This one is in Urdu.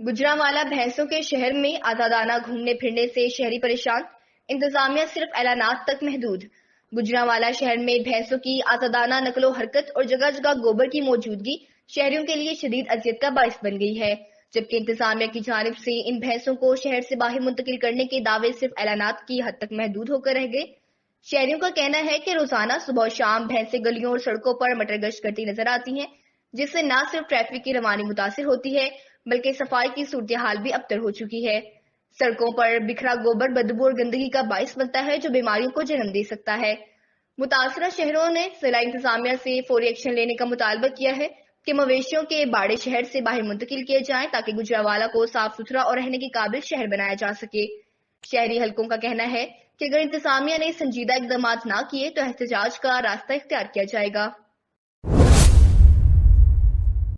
گجرانوالہ بھینسوں کے شہر میں آزادانہ گھومنے پھرنے سے شہری پریشان، انتظامیہ صرف اعلانات تک محدود۔ گجرانوالہ شہر میں بھینسوں کی آزادانہ نقل و حرکت اور جگہ جگہ گوبر کی موجودگی شہریوں کے لیے شدید اذیت کا باعث بن گئی ہے، جبکہ انتظامیہ کی جانب سے ان بھینسوں کو شہر سے باہر منتقل کرنے کے دعوے صرف اعلانات کی حد تک محدود ہو کر رہ گئے۔ شہریوں کا کہنا ہے کہ روزانہ صبح و شام بھینسیں گلیوں اور سڑکوں پر مٹر گشت کرتی نظر آتی ہیں، جس سے نہ صرف ٹریفک کی روانی متاثر ہوتی ہے بلکہ صفائی کی صورتحال بھی ابتر ہو چکی ہے۔ سڑکوں پر بکھرا گوبر بدبو اور گندگی کا باعث بنتا ہے جو بیماریوں کو جنم دے سکتا ہے۔ متاثرہ شہروں نے ضلع انتظامیہ سے فوری ایکشن لینے کا مطالبہ کیا ہے کہ مویشیوں کے باڑے شہر سے باہر منتقل کیے جائیں تاکہ گجرانوالہ کو صاف ستھرا اور رہنے کے قابل شہر بنایا جا سکے۔ شہری حلقوں کا کہنا ہے کہ اگر انتظامیہ نے سنجیدہ اقدامات نہ کیے تو احتجاج کا راستہ اختیار کیا جائے گا۔